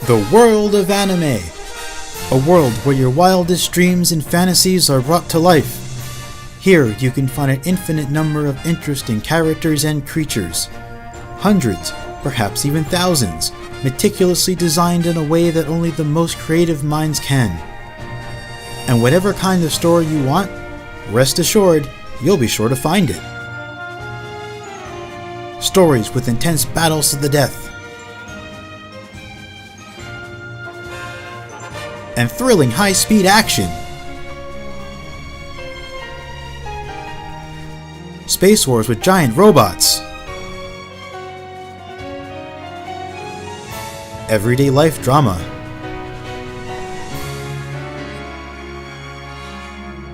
The world of anime. A world where your wildest dreams and fantasies are brought to life. Here you can find an infinite number of interesting characters and creatures. Hundreds, perhaps even thousands, meticulously designed in a way that only the most creative minds can. And whatever kind of story you want, rest assured, you'll be sure to find it. Stories with intense battles to the death, and thrilling high-speed action. Space wars with giant robots. Everyday life drama.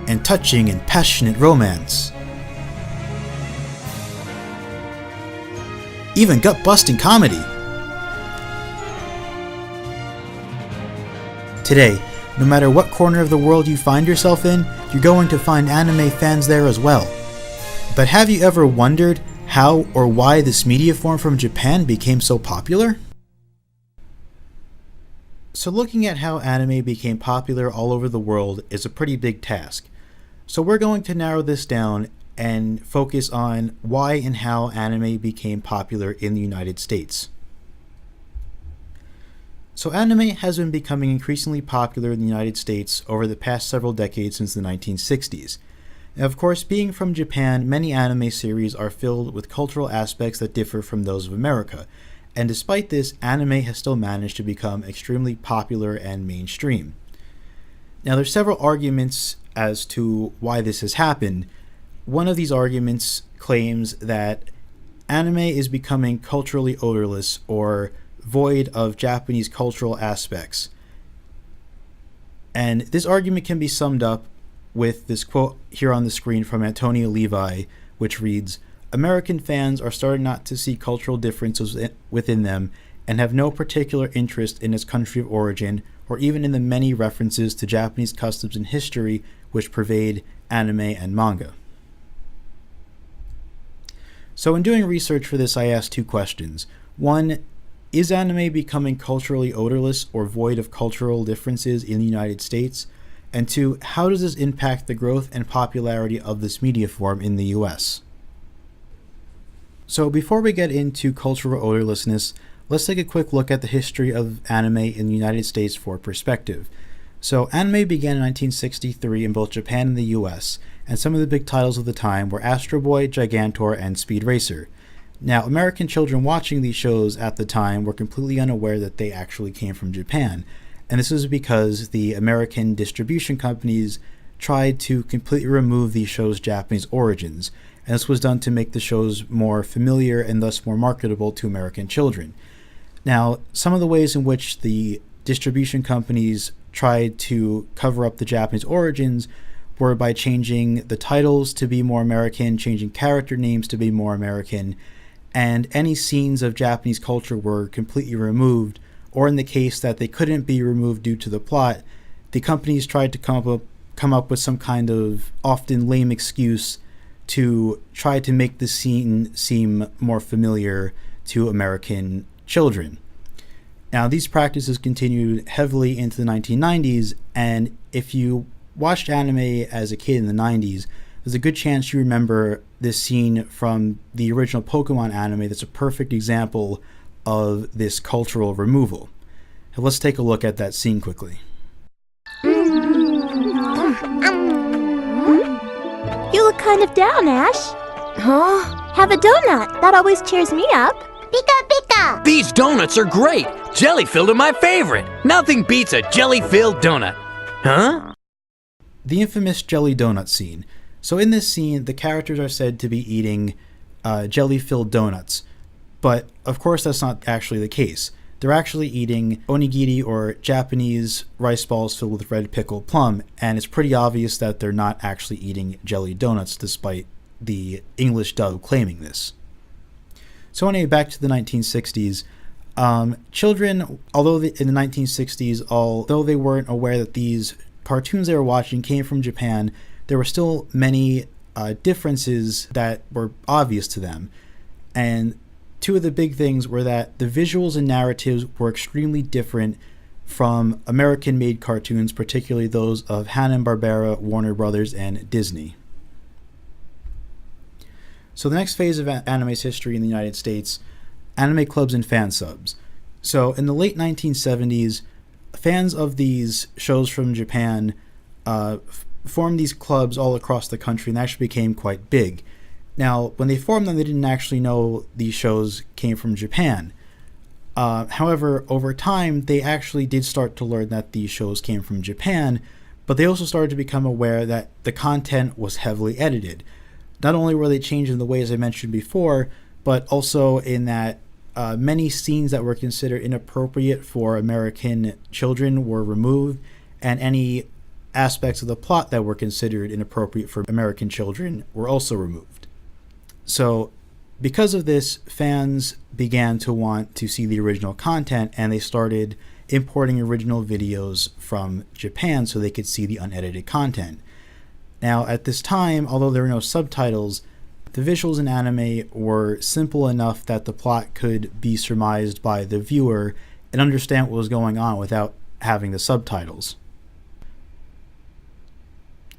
And touching and passionate romance. Even gut-busting comedy. Today, no matter what corner of the world you find yourself in, you're going to find anime fans there as well. But have you ever wondered how or why this media form from Japan became so popular? So looking at how anime became popular all over the world is a pretty big task. So we're going to narrow this down and focus on why and how anime became popular in the United States. So anime has been becoming increasingly popular in the United States over the past several decades since the 1960s. Now, of course, being from Japan, many anime series are filled with cultural aspects that differ from those of America, and despite this, anime has still managed to become extremely popular and mainstream. Now, there's several arguments as to why this has happened. One of these arguments claims that anime is becoming culturally odorless or void of Japanese cultural aspects. And this argument can be summed up with this quote here on the screen from Antonio Levi, which reads, "American fans are starting not to see cultural differences within them and have no particular interest in its country of origin or even in the many references to Japanese customs and history which pervade anime and manga." So in doing research for this, I asked two questions. One, is anime becoming culturally odorless or void of cultural differences in the United States? And two, how does this impact the growth and popularity of this media form in the US? So before we get into cultural odorlessness, let's take a quick look at the history of anime in the United States for perspective. So anime began in 1963 in both Japan and the US, and some of the big titles of the time were Astro Boy, Gigantor, and Speed Racer. Now, American children watching these shows at the time were completely unaware that they actually came from Japan, and this was because the American distribution companies tried to completely remove these shows' Japanese origins, and this was done to make the shows more familiar and thus more marketable to American children. Now, some of the ways in which the distribution companies tried to cover up the Japanese origins were by changing the titles to be more American, changing character names to be more American, and any scenes of Japanese culture were completely removed, or in the case that they couldn't be removed due to the plot, the companies tried to come up with some kind of often lame excuse to try to make the scene seem more familiar to American children. Now, these practices continued heavily into the 1990s, and if you watched anime as a kid in the 90s, there's a good chance you remember this scene from the original Pokemon anime that's a perfect example of this cultural removal. Now, let's take a look at that scene quickly. You look kind of down, Ash. Huh? Have a donut. That always cheers me up. Pika pika! These donuts are great! Jelly-filled are my favorite! Nothing beats a jelly-filled donut. Huh? The infamous jelly donut scene. So in this scene, the characters are said to be eating jelly-filled donuts. But of course that's not actually the case. They're actually eating onigiri, or Japanese rice balls filled with red pickled plum, and it's pretty obvious that they're not actually eating jelly donuts despite the English dub claiming this. So anyway, back to the 1960s. Children, in the 1960s, although they weren't aware that these cartoons they were watching came from Japan, there were still many differences that were obvious to them. And two of the big things were that the visuals and narratives were extremely different from American-made cartoons, particularly those of Hanna-Barbera, Warner Brothers, and Disney. So the next phase of anime's history in the United States, anime clubs and fan subs. So in the late 1970s, fans of these shows from Japan formed these clubs all across the country and actually became quite big. Now, when they formed them, they didn't actually know these shows came from Japan. However, over time, they actually did start to learn that these shows came from Japan, but they also started to become aware that the content was heavily edited. Not only were they changed in the ways I mentioned before, but also in that many scenes that were considered inappropriate for American children were removed, and any aspects of the plot that were considered inappropriate for American children were also removed. So, because of this, fans began to want to see the original content, and they started importing original videos from Japan so they could see the unedited content. Now, at this time, although there were no subtitles, the visuals in anime were simple enough that the plot could be surmised by the viewer and understand what was going on without having the subtitles.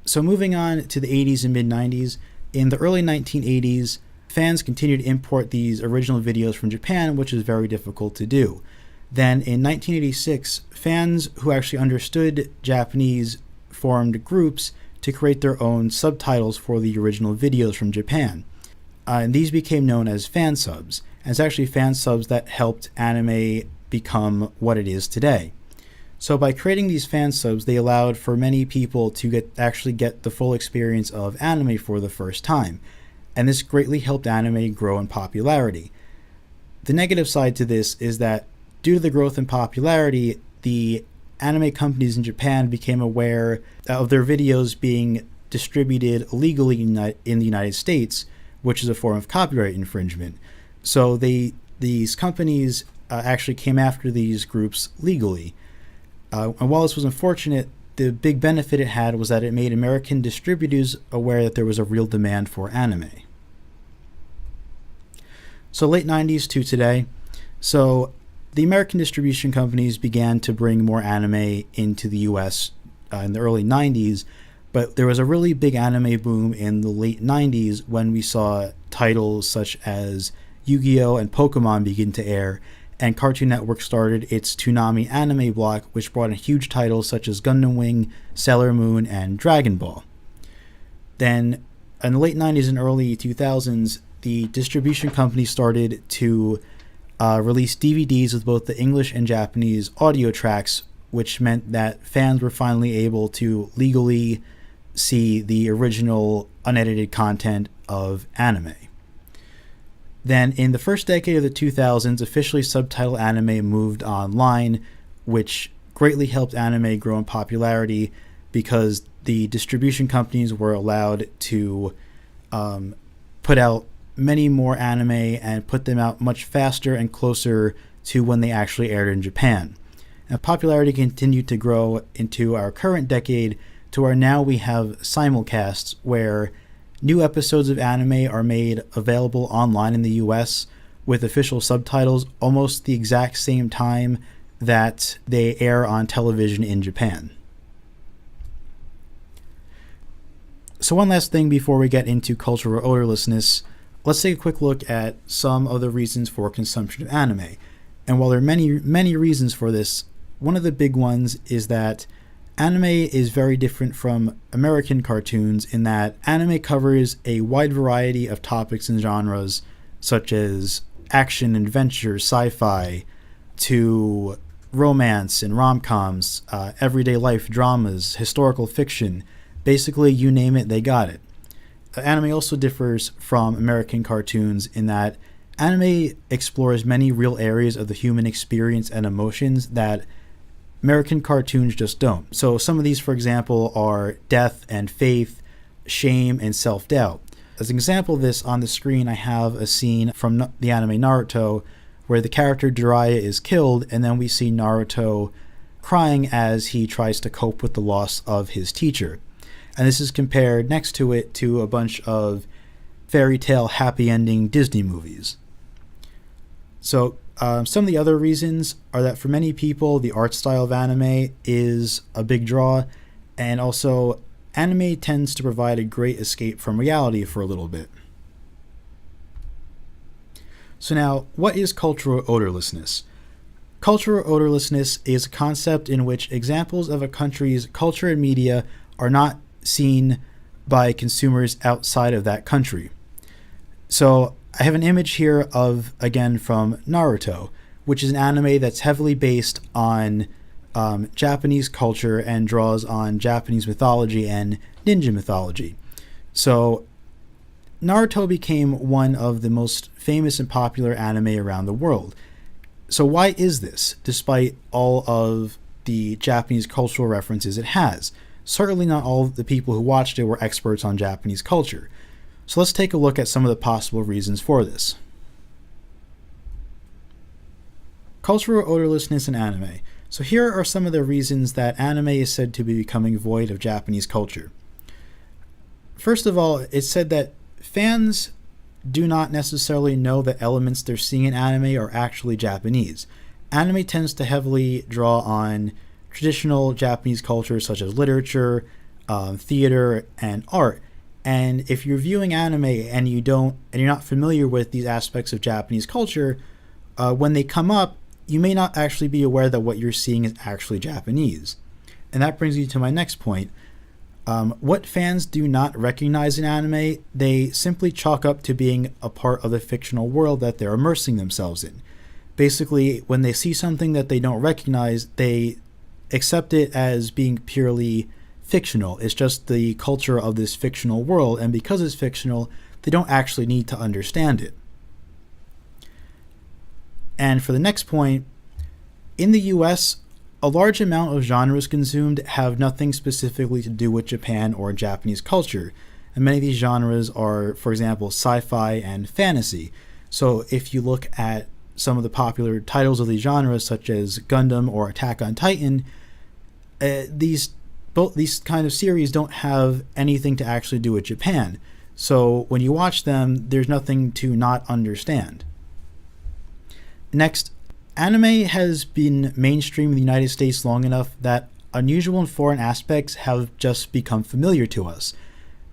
So moving on to the 80s and mid-90s, in the early 1980s, fans continued to import these original videos from Japan, which is very difficult to do. Then in 1986, fans who actually understood Japanese formed groups to create their own subtitles for the original videos from Japan. And these became known as fan subs. And it's actually fan subs that helped anime become what it is today. So by creating these fan subs, they allowed for many people to actually get the full experience of anime for the first time. And this greatly helped anime grow in popularity. The negative side to this is that due to the growth in popularity, the anime companies in Japan became aware of their videos being distributed illegally in the United States, which is a form of copyright infringement. So these companies actually came after these groups legally. And while this was unfortunate, the big benefit it had was that it made American distributors aware that there was a real demand for anime. So late 90s to today. So the American distribution companies began to bring more anime into the US in the early 90s, but there was a really big anime boom in the late 90s when we saw titles such as Yu-Gi-Oh! And Pokemon begin to air, and Cartoon Network started its Toonami anime block, which brought in huge titles such as Gundam Wing, Sailor Moon, and Dragon Ball. Then, in the late 90s and early 2000s, the distribution company started to release DVDs with both the English and Japanese audio tracks, which meant that fans were finally able to legally see the original unedited content of anime. Then in the first decade of the 2000s, officially subtitled anime moved online, which greatly helped anime grow in popularity because the distribution companies were allowed to put out many more anime and put them out much faster and closer to when they actually aired in Japan. And popularity continued to grow into our current decade to where now we have simulcasts where new episodes of anime are made available online in the US with official subtitles almost the exact same time that they air on television in Japan. So one last thing before we get into cultural odorlessness, let's take a quick look at some of the reasons for consumption of anime. And while there are many reasons for this, one of the big ones is that anime is very different from American cartoons in that anime covers a wide variety of topics and genres such as action, adventure, sci-fi, to romance and rom-coms, everyday life dramas, historical fiction. Basically, you name it, they got it. Anime also differs from American cartoons in that anime explores many real areas of the human experience and emotions that American cartoons just don't. So some of these, for example, are death and faith, shame, and self-doubt. As an example of this, on the screen I have a scene from the anime Naruto where the character Jiraiya is killed, and then we see Naruto crying as he tries to cope with the loss of his teacher. And this is compared next to it to a bunch of fairy tale happy ending Disney movies. So some of the other reasons are that for many people, the art style of anime is a big draw, and also anime tends to provide a great escape from reality for a little bit. So now, what is cultural odorlessness? Cultural odorlessness is a concept in which examples of a country's culture and media are not seen by consumers outside of that country. So I have an image here of, again, from Naruto, which is an anime that's heavily based on Japanese culture and draws on Japanese mythology and ninja mythology. So Naruto became one of the most famous and popular anime around the world. So why is this, despite all of the Japanese cultural references it has? Certainly not all of the people who watched it were experts on Japanese culture. So let's take a look at some of the possible reasons for this. Cultural odorlessness in anime. So here are some of the reasons that anime is said to be becoming void of Japanese culture. First of all, it's said that fans do not necessarily know that elements they're seeing in anime are actually Japanese. Anime tends to heavily draw on traditional Japanese culture such as literature, theater, and art. And if you're viewing anime and you're not familiar with these aspects of Japanese culture, when they come up, you may not actually be aware that what you're seeing is actually Japanese. And that brings me to my next point. What fans do not recognize in anime, they simply chalk up to being a part of the fictional world that they're immersing themselves in. Basically, when they see something that they don't recognize, they accept it as being purely fictional. It's just the culture of this fictional world, and because it's fictional, they don't actually need to understand it. And for the next point, in the US, a large amount of genres consumed have nothing specifically to do with Japan or Japanese culture, and many of these genres are, for example, sci-fi and fantasy. So if you look at some of the popular titles of these genres, such as Gundam or Attack on Titan, these kind of series don't have anything to actually do with Japan. So when you watch them, there's nothing to not understand. Next, anime has been mainstream in the United States long enough that unusual and foreign aspects have just become familiar to us.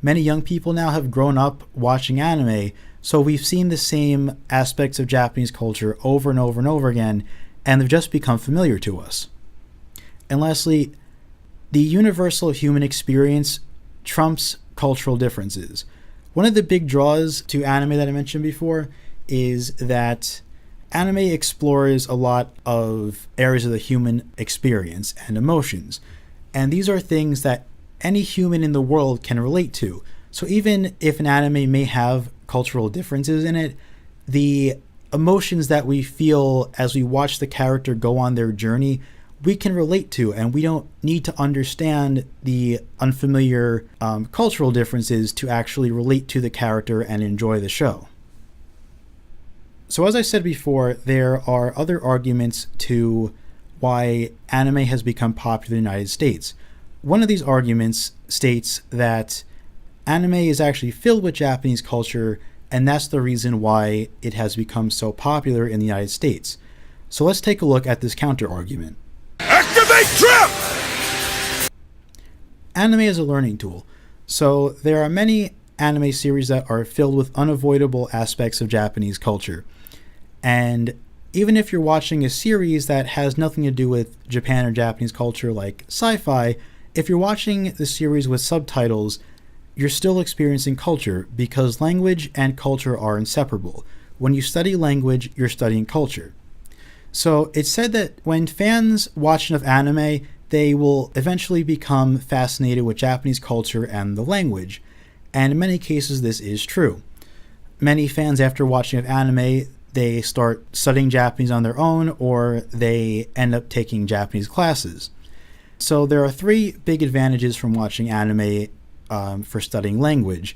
Many young people now have grown up watching anime, so we've seen the same aspects of Japanese culture over and over and over again, and they've just become familiar to us. And lastly, the universal human experience trumps cultural differences. One of the big draws to anime that I mentioned before is that anime explores a lot of areas of the human experience and emotions. And these are things that any human in the world can relate to. So even if an anime may have cultural differences in it, the emotions that we feel as we watch the character go on their journey, we can relate to, and we don't need to understand the unfamiliar cultural differences to actually relate to the character and enjoy the show. So as I said before, there are other arguments to why anime has become popular in the United States. One of these arguments states that anime is actually filled with Japanese culture, and that's the reason why it has become so popular in the United States. So let's take a look at this counter-argument. Activate trip! Anime is a learning tool. So there are many anime series that are filled with unavoidable aspects of Japanese culture. And even if you're watching a series that has nothing to do with Japan or Japanese culture like sci-fi, if you're watching the series with subtitles, you're still experiencing culture because language and culture are inseparable. When you study language, you're studying culture. So it's said that when fans watch enough anime, they will eventually become fascinated with Japanese culture and the language. And in many cases, this is true. Many fans, after watching of anime, they start studying Japanese on their own, or they end up taking Japanese classes. So there are three big advantages from watching anime for studying language,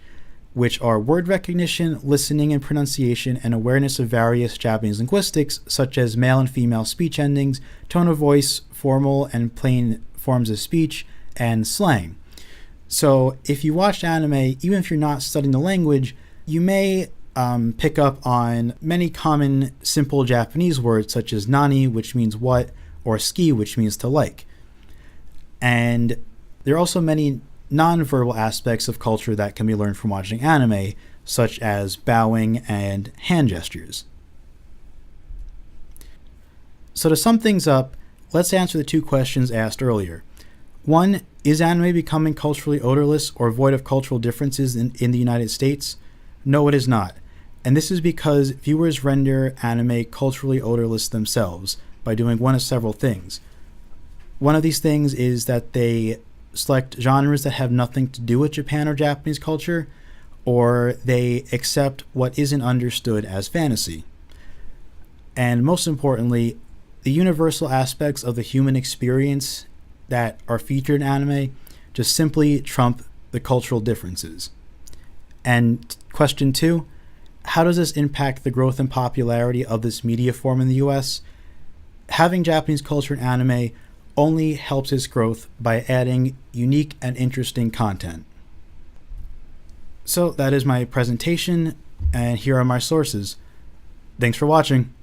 which are word recognition, listening and pronunciation, and awareness of various Japanese linguistics, such as male and female speech endings, tone of voice, formal and plain forms of speech, and slang. So if you watch anime, even if you're not studying the language, you may pick up on many common simple Japanese words such as nani, which means what, or ski, which means to like. And there are also many non-verbal aspects of culture that can be learned from watching anime, such as bowing and hand gestures. So to sum things up, let's answer the two questions asked earlier. One, is anime becoming culturally odorless or void of cultural differences in the United States? No, it is not. And this is because viewers render anime culturally odorless themselves by doing one of several things. One of these things is that they select genres that have nothing to do with Japan or Japanese culture, or they accept what isn't understood as fantasy. And most importantly, the universal aspects of the human experience that are featured in anime just simply trump the cultural differences. And question 2, how does this impact the growth and popularity of this media form in the US? Having Japanese culture in anime only helps its growth by adding unique and interesting content. So that is my presentation, and here are my sources. Thanks for watching.